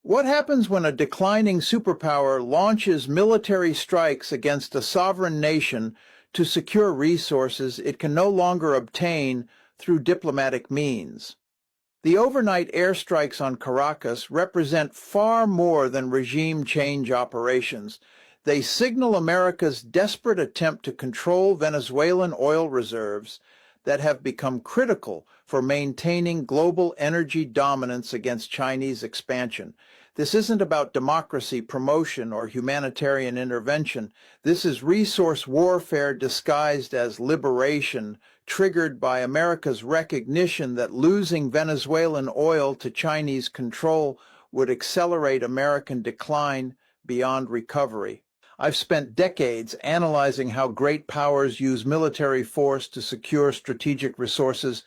What happens when a declining superpower launches military strikes against a sovereign nation to secure resources it can no longer obtain through diplomatic means? The overnight airstrikes on Caracas represent far more than regime change operations. They signal America's desperate attempt to control Venezuelan oil reserves that have become critical for maintaining global energy dominance against Chinese expansion. This isn't about democracy, promotion, or humanitarian intervention. This is resource warfare disguised as liberation, triggered by America's recognition that losing Venezuelan oil to Chinese control would accelerate American decline beyond recovery. I've spent decades analyzing how great powers use military force to secure strategic resources,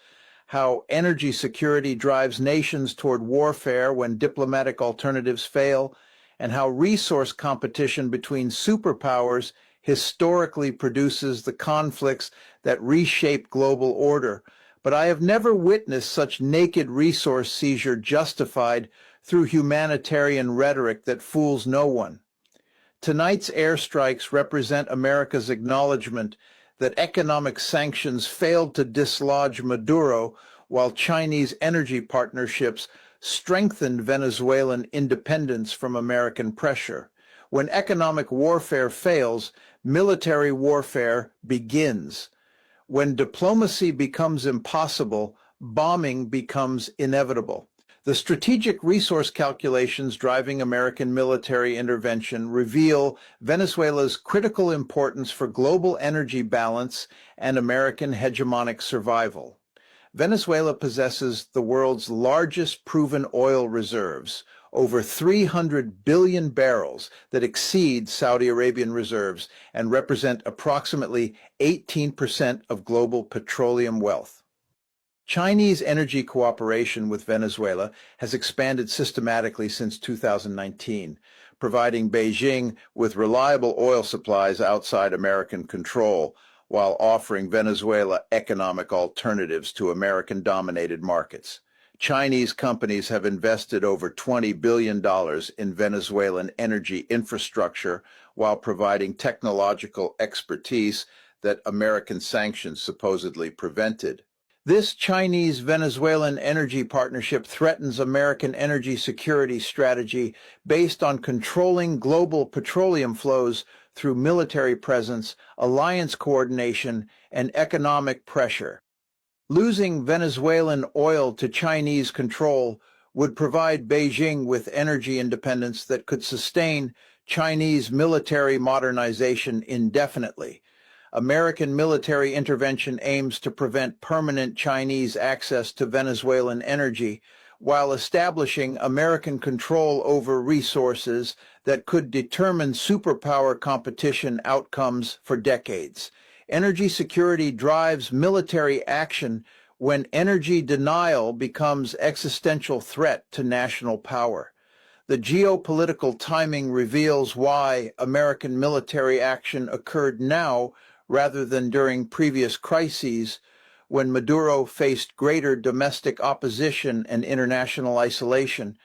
how energy security drives nations toward warfare when diplomatic alternatives fail, and how resource competition between superpowers historically produces the conflicts that reshape global order. But I have never witnessed such naked resource seizure justified through humanitarian rhetoric that fools no one. Tonight's airstrikes represent America's acknowledgement that economic sanctions failed to dislodge Maduro, while Chinese energy partnerships strengthened Venezuelan independence from American pressure. When economic warfare fails, military warfare begins. When diplomacy becomes impossible, bombing becomes inevitable. The strategic resource calculations driving American military intervention reveal Venezuela's critical importance for global energy balance and American hegemonic survival. Venezuela possesses the world's largest proven oil reserves, over 300 billion barrels that exceed Saudi Arabian reserves and represent approximately 18% of global petroleum wealth. Chinese energy cooperation with Venezuela has expanded systematically since 2019, providing Beijing with reliable oil supplies outside American control, while offering Venezuela economic alternatives to American-dominated markets. Chinese companies have invested over $20 billion in Venezuelan energy infrastructure while providing technological expertise that American sanctions supposedly prevented. This Chinese-Venezuelan energy partnership threatens American energy security strategy based on controlling global petroleum flows through military presence, alliance coordination, and economic pressure. Losing Venezuelan oil to Chinese control would provide Beijing with energy independence that could sustain Chinese military modernization indefinitely. American military intervention aims to prevent permanent Chinese access to Venezuelan energy while establishing American control over resources that could determine superpower competition outcomes for decades. Energy security drives military action when energy denial becomes existential threat to national power. The geopolitical timing reveals why American military action occurred now rather than during previous crises when Maduro faced greater domestic opposition and international isolation.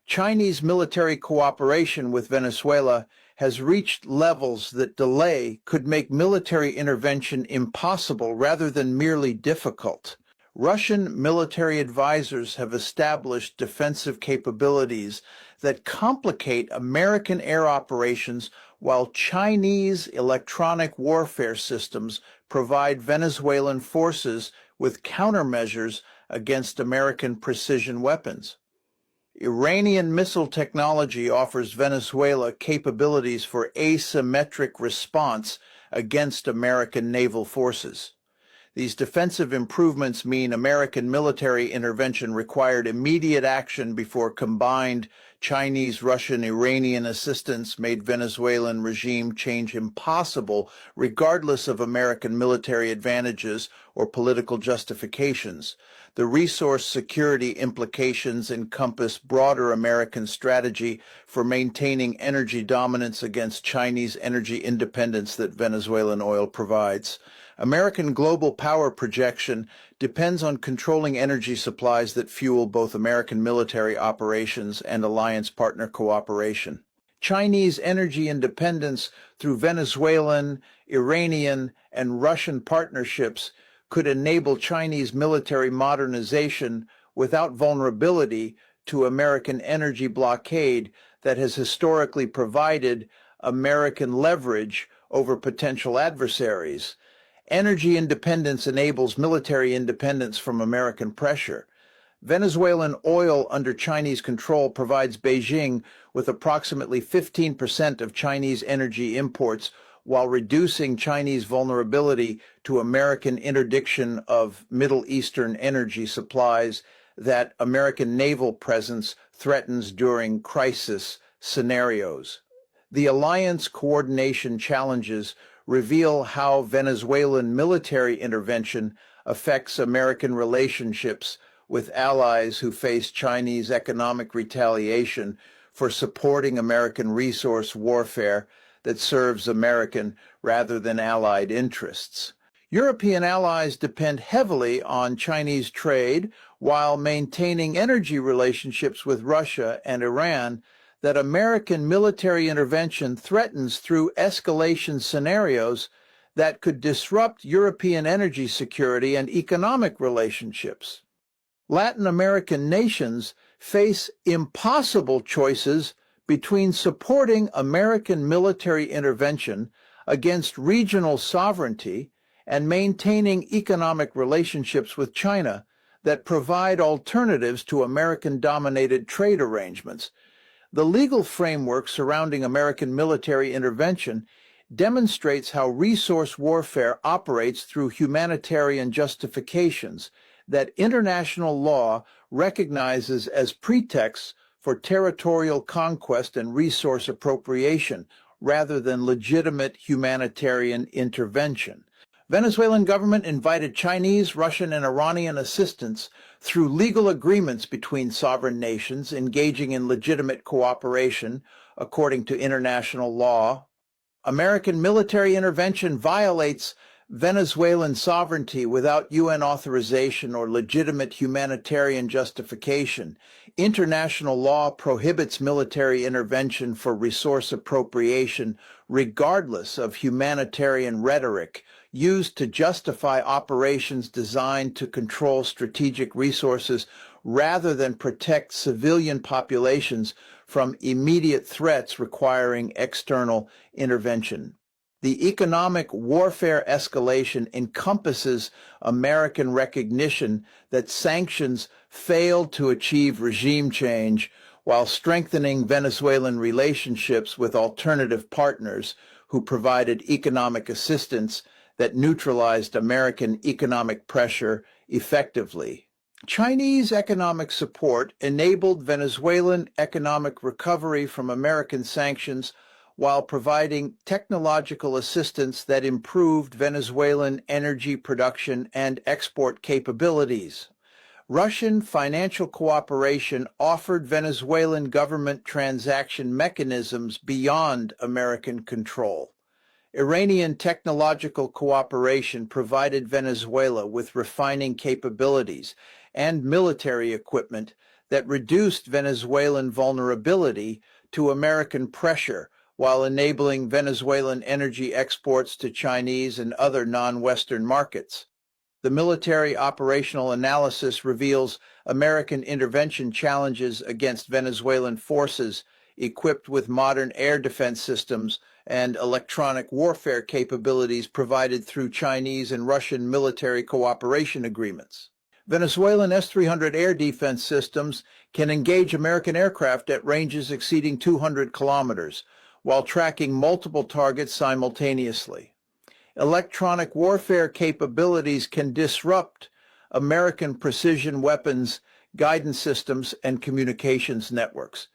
Chinese military cooperation with Venezuela has reached levels that delay could make military intervention impossible rather than merely difficult. Russian military advisors have established defensive capabilities that complicate American air operations, while Chinese electronic warfare systems provide Venezuelan forces with countermeasures against American precision weapons. Iranian missile technology offers Venezuela capabilities for asymmetric response against American naval forces. These defensive improvements mean American military intervention required immediate action before combined Chinese, Russian, Iranian assistance made Venezuelan regime change impossible, regardless of American military advantages or political justifications. The resource security implications encompass broader American strategy for maintaining energy dominance against Chinese energy independence that Venezuelan oil provides. American global power projection depends on controlling energy supplies that fuel both American military operations and alliance partner cooperation. Chinese energy independence through Venezuelan, Iranian, and Russian partnerships could enable Chinese military modernization without vulnerability to American energy blockade that has historically provided American leverage over potential adversaries. Energy independence enables military independence from American pressure. Venezuelan oil under Chinese control provides Beijing with approximately 15% of Chinese energy imports, while reducing Chinese vulnerability to American interdiction of Middle Eastern energy supplies that American naval presence threatens during crisis scenarios. The alliance coordination challenges reveal how Venezuelan military intervention affects American relationships with allies who face Chinese economic retaliation for supporting American resource warfare that serves American rather than Allied interests. European allies depend heavily on Chinese trade while maintaining energy relationships with Russia and Iran that American military intervention threatens through escalation scenarios that could disrupt European energy security and economic relationships. Latin American nations face impossible choices between supporting American military intervention against regional sovereignty and maintaining economic relationships with China that provide alternatives to American-dominated trade arrangements. The legal framework surrounding American military intervention demonstrates how resource warfare operates through humanitarian justifications that international law recognizes as pretexts for territorial conquest and resource appropriation, rather than legitimate humanitarian intervention. Venezuelan government invited Chinese, Russian, and Iranian assistance through legal agreements between sovereign nations engaging in legitimate cooperation according to international law. American military intervention violates Venezuelan sovereignty without UN authorization or legitimate humanitarian justification. International law prohibits military intervention for resource appropriation regardless of humanitarian rhetoric used to justify operations designed to control strategic resources rather than protect civilian populations from immediate threats requiring external intervention. The economic warfare escalation encompasses American recognition that sanctions failed to achieve regime change while strengthening Venezuelan relationships with alternative partners who provided economic assistance that neutralized American economic pressure effectively. Chinese economic support enabled Venezuelan economic recovery from American sanctions while providing technological assistance that improved Venezuelan energy production and export capabilities. Russian financial cooperation offered Venezuelan government transaction mechanisms beyond American control. Iranian technological cooperation provided Venezuela with refining capabilities and military equipment that reduced Venezuelan vulnerability to American pressure while enabling Venezuelan energy exports to Chinese and other non-Western markets. The military operational analysis reveals American intervention challenges against Venezuelan forces equipped with modern air defense systems and electronic warfare capabilities provided through Chinese and Russian military cooperation agreements. Venezuelan S-300 air defense systems can engage American aircraft at ranges exceeding 200 kilometers, while tracking multiple targets simultaneously. Electronic warfare capabilities can disrupt American precision weapons, guidance systems, and communications networks.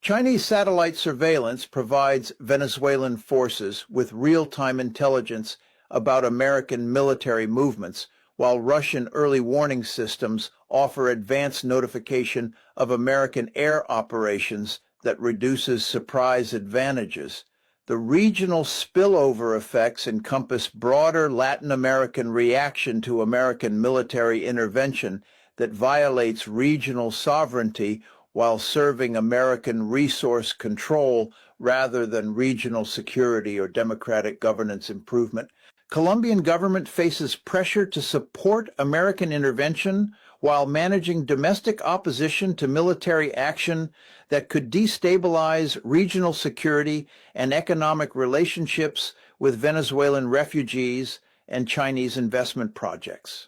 Chinese satellite surveillance provides Venezuelan forces with real-time intelligence about American military movements, while Russian early warning systems offer advanced notification of American air operations that reduces surprise advantages. The regional spillover effects encompass broader Latin American reaction to American military intervention that violates regional sovereignty while serving American resource control rather than regional security or democratic governance improvement. Colombian government faces pressure to support American intervention while managing domestic opposition to military action that could destabilize regional security and economic relationships with Venezuelan refugees and Chinese investment projects.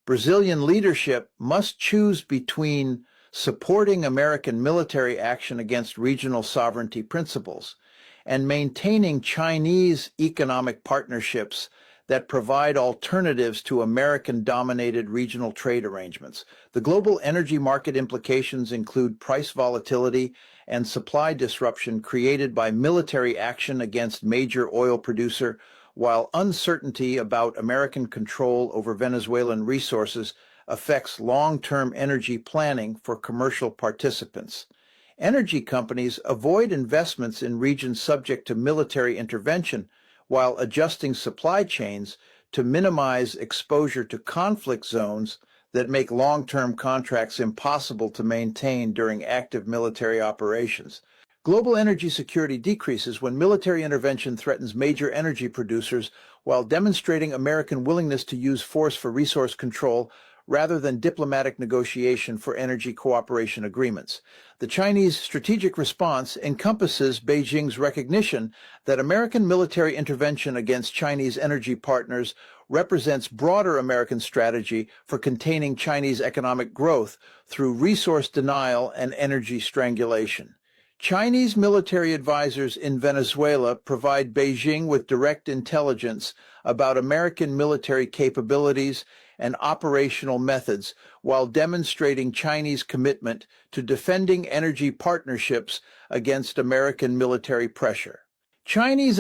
Brazilian leadership must choose between supporting American military action against regional sovereignty principles and maintaining Chinese economic partnerships that provide alternatives to American-dominated regional trade arrangements. The global energy market implications include price volatility and supply disruption created by military action against major oil producer, while uncertainty about American control over Venezuelan resources affects long-term energy planning for commercial participants. Energy companies avoid investments in regions subject to military intervention while adjusting supply chains to minimize exposure to conflict zones that make long-term contracts impossible to maintain during active military operations. Global energy security decreases when military intervention threatens major energy producers while demonstrating American willingness to use force for resource control rather than diplomatic negotiation for energy cooperation agreements. The Chinese strategic response encompasses Beijing's recognition that American military intervention against Chinese energy partners represents broader American strategy for containing Chinese economic growth through resource denial and energy strangulation. Chinese military advisors in Venezuela provide Beijing with direct intelligence about American military capabilities and operational methods while demonstrating Chinese commitment to defending energy partnerships against American military pressure. Chinese